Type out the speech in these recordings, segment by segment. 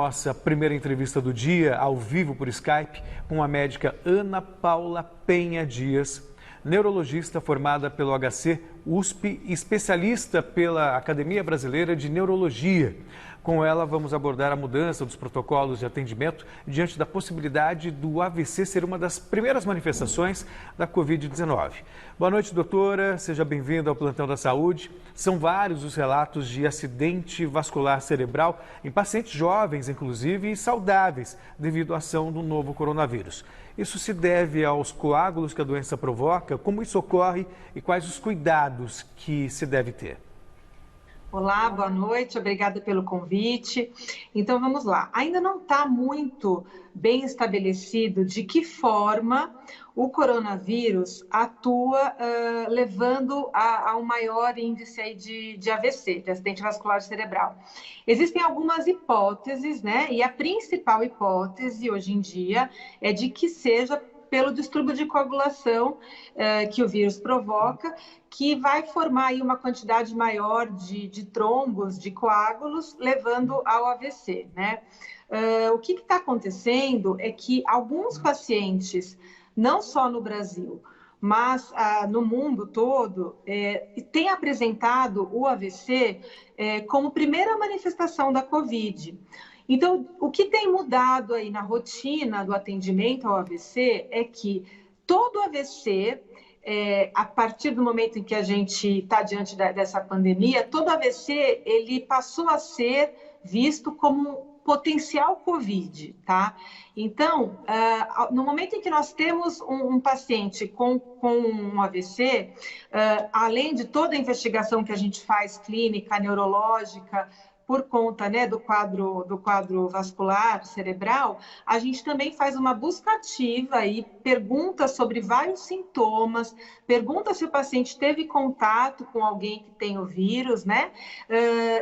Nossa primeira entrevista do dia, ao vivo por Skype, com a médica Ana Paula Penha Dias, neurologista formada pelo HC USP e especialista pela Academia Brasileira de Neurologia. Com ela, vamos abordar a mudança dos protocolos de atendimento diante da possibilidade do AVC ser uma das primeiras manifestações da Covid-19. Boa noite, doutora. Seja bem-vinda ao Plantão da Saúde. São vários os relatos de acidente vascular cerebral em pacientes jovens, inclusive, e saudáveis, devido à ação do novo coronavírus. Isso se deve aos coágulos que a doença provoca? Como isso ocorre e quais os cuidados que se deve ter? Olá, boa noite, obrigada pelo convite. Então vamos lá, ainda não está muito bem estabelecido de que forma o coronavírus atua levando a um maior índice aí de AVC, de acidente vascular cerebral. Existem algumas hipóteses, né? E a principal hipótese hoje em dia é de que seja pelo distúrbio de coagulação que o vírus provoca, que vai formar aí uma quantidade maior de trombos, de coágulos, levando ao AVC, né? O que está acontecendo é que alguns pacientes, não só no Brasil, mas no mundo todo, têm apresentado o AVC como primeira manifestação da Covid. Então, o que tem mudado aí na rotina do atendimento ao AVC é que todo AVC, a partir do momento em que a gente está diante dessa pandemia, todo AVC ele passou a ser visto como potencial Covid, tá? Então, no momento em que nós temos um paciente com um AVC, além de toda a investigação que a gente faz, clínica, neurológica, por conta, né, do quadro vascular cerebral, a gente também faz uma busca ativa e pergunta sobre vários sintomas, pergunta se o paciente teve contato com alguém que tem o vírus, né?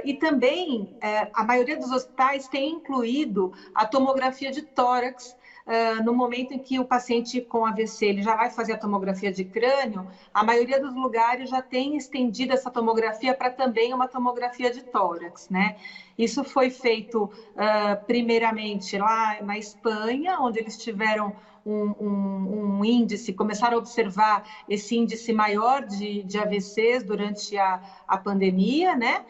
E também a maioria dos hospitais tem incluído a tomografia de tórax. No momento em que o paciente com AVC ele já vai fazer a tomografia de crânio, a maioria dos lugares já tem estendido essa tomografia para também uma tomografia de tórax, né? Isso foi feito primeiramente lá na Espanha, onde eles tiveram um índice, começaram a observar esse índice maior de AVCs durante a pandemia, né?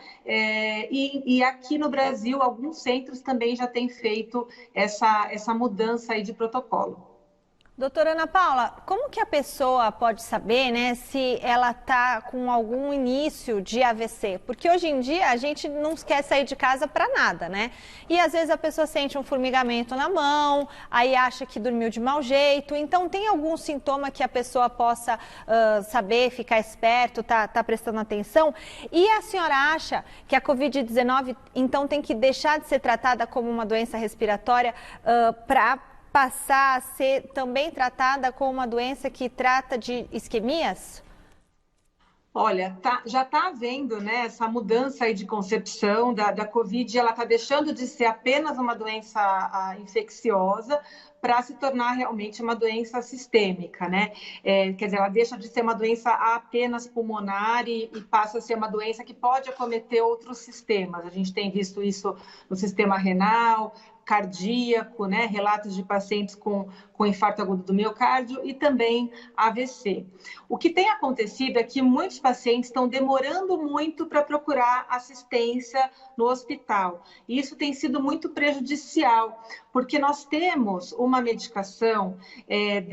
E aqui no Brasil, alguns centros também já têm feito essa mudança aí de protocolo. Doutora Ana Paula, como que a pessoa pode saber, né, se ela está com algum início de AVC? Porque hoje em dia a gente não quer sair de casa para nada, né? E às vezes a pessoa sente um formigamento na mão, aí acha que dormiu de mau jeito. Então tem algum sintoma que a pessoa possa saber, ficar esperto, tá prestando atenção? E a senhora acha que a Covid-19 então tem que deixar de ser tratada como uma doença respiratória para passar a ser também tratada como uma doença que trata de isquemias? Olha, já está havendo, né, essa mudança aí de concepção da Covid, ela está deixando de ser apenas uma doença infecciosa para se tornar realmente uma doença sistêmica, né? Quer dizer, ela deixa de ser uma doença apenas pulmonar e passa a ser uma doença que pode acometer outros sistemas. A gente tem visto isso no sistema renal, cardíaco, né? Relatos de pacientes com infarto agudo do miocárdio e também AVC. O que tem acontecido é que muitos pacientes estão demorando muito para procurar assistência no hospital. E isso tem sido muito prejudicial, porque nós temos uma medicação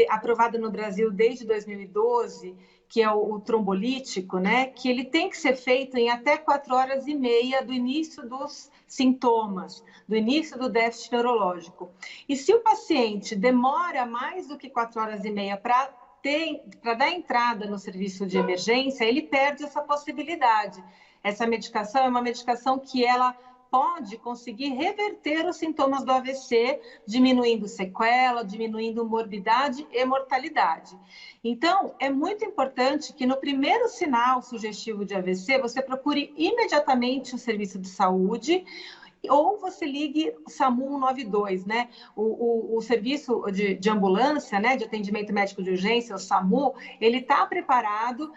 aprovada no Brasil desde 2012, que é o trombolítico, né? Que ele tem que ser feito em até 4 horas e meia do início dos sintomas, do início do déficit neurológico. E se o paciente demora mais do que 4 horas e meia para dar entrada no serviço de emergência, ele perde essa possibilidade. Essa medicação é uma medicação que ela pode conseguir reverter os sintomas do AVC, diminuindo sequela, diminuindo morbidade e mortalidade. Então, é muito importante que no primeiro sinal sugestivo de AVC, você procure imediatamente o serviço de saúde ou você ligue o SAMU 192, né? O serviço de ambulância, né, de atendimento médico de urgência, o SAMU, ele está preparado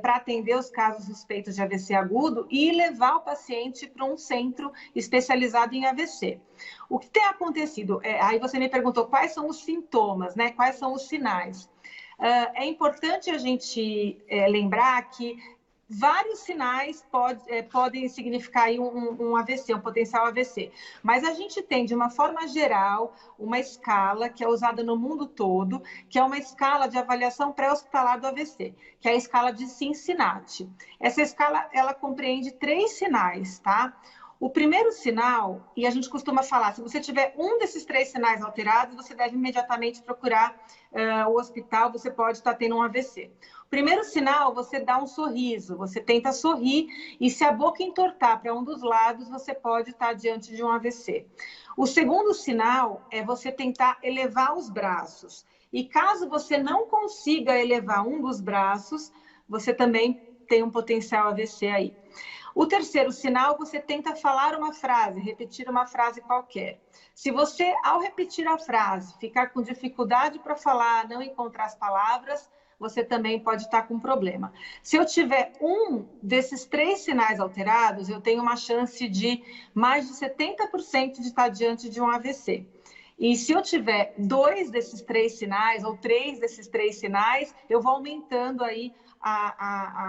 para atender os casos suspeitos de AVC agudo e levar o paciente para um centro especializado em AVC. O que tem acontecido? Aí você me perguntou quais são os sintomas, né? Quais são os sinais? É importante a gente lembrar que vários sinais podem significar aí um AVC, um potencial AVC. Mas a gente tem, de uma forma geral, uma escala que é usada no mundo todo, que é uma escala de avaliação pré-hospitalar do AVC, que é a escala de Cincinnati. Essa escala, ela compreende 3 sinais, tá? O primeiro sinal, e a gente costuma falar, se você tiver um desses 3 sinais alterados, você deve imediatamente procurar o hospital, você pode estar tendo um AVC. O primeiro sinal, você dá um sorriso, você tenta sorrir, e se a boca entortar para um dos lados, você pode estar diante de um AVC. O segundo sinal é você tentar elevar os braços. E caso você não consiga elevar um dos braços, você também tem um potencial AVC aí. O terceiro sinal, você tenta falar uma frase, repetir uma frase qualquer. Se você, ao repetir a frase, ficar com dificuldade para falar, não encontrar as palavras, você também pode estar com problema. Se eu tiver um desses 3 sinais alterados, eu tenho uma chance de mais de 70% de estar diante de um AVC. E se eu tiver 2 desses 3 sinais, ou 3 desses 3 sinais, eu vou aumentando aí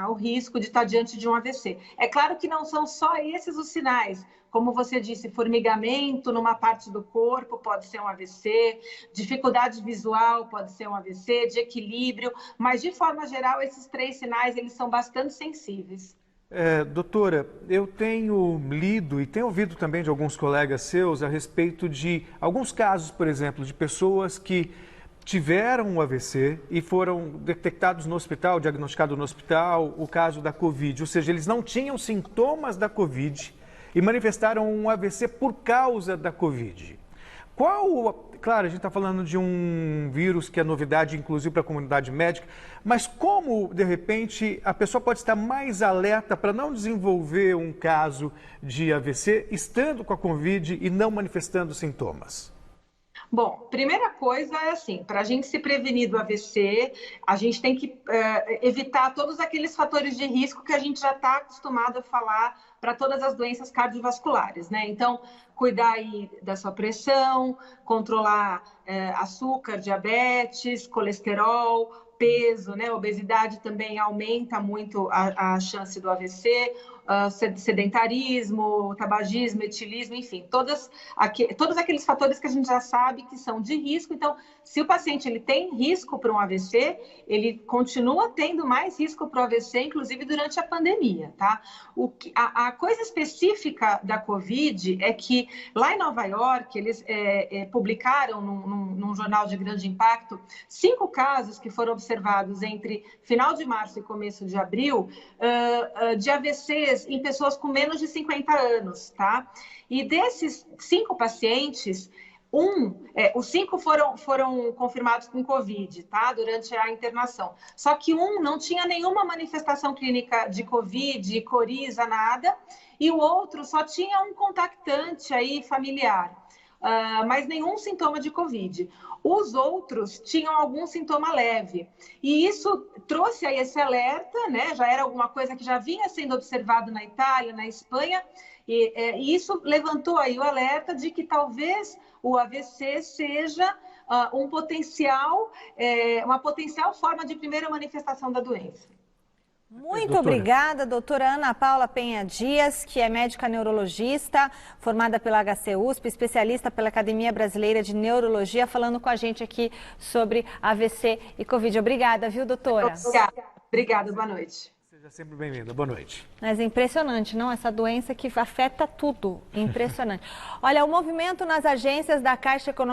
o risco de estar diante de um AVC. É claro que não são só esses os sinais. Como você disse, formigamento numa parte do corpo pode ser um AVC, dificuldade visual pode ser um AVC, de equilíbrio, mas de forma geral esses 3 sinais eles são bastante sensíveis. Doutora, eu tenho lido e tenho ouvido também de alguns colegas seus a respeito de alguns casos, por exemplo, de pessoas que tiveram um AVC e foram detectados no hospital, diagnosticados no hospital, o caso da Covid, ou seja, eles não tinham sintomas da Covid e manifestaram um AVC por causa da Covid. Claro, a gente está falando de um vírus que é novidade, inclusive para a comunidade médica, mas como, de repente, a pessoa pode estar mais alerta para não desenvolver um caso de AVC estando com a Covid e não manifestando sintomas? Bom, primeira coisa é assim, para a gente se prevenir do AVC, a gente tem que evitar todos aqueles fatores de risco que a gente já está acostumado a falar para todas as doenças cardiovasculares, né? Então, cuidar aí da sua pressão, controlar açúcar, diabetes, colesterol, peso, né? Obesidade também aumenta muito a chance do AVC, sedentarismo, tabagismo, etilismo, enfim, todos aqueles fatores que a gente já sabe que são de risco. Então, se o paciente ele tem risco para um AVC, ele continua tendo mais risco para o AVC, inclusive durante a pandemia, tá? A coisa específica da Covid é que lá em Nova York, eles publicaram num jornal de grande impacto 5 casos que foram observados entre final de março e começo de abril de AVCs em pessoas com menos de 50 anos, tá? E desses 5 pacientes, os 5 foram confirmados com Covid, tá? Durante a internação. Só que um não tinha nenhuma manifestação clínica de Covid, coriza, nada, e o outro só tinha um contactante aí familiar. Mas nenhum sintoma de Covid. Os outros tinham algum sintoma leve. E isso trouxe aí esse alerta, né? Já era alguma coisa que já vinha sendo observado na Itália, na Espanha, e isso levantou aí o alerta de que talvez o AVC seja uma potencial forma de primeira manifestação da doença. Muito obrigada, doutora Ana Paula Penha Dias, que é médica neurologista, formada pela HC USP, especialista pela Academia Brasileira de Neurologia, falando com a gente aqui sobre AVC e Covid. Obrigada, viu, doutora? Obrigada, boa noite. Seja sempre bem-vinda, boa noite. Mas é impressionante, não? Essa doença que afeta tudo, impressionante. Olha, o movimento nas agências da Caixa Econômica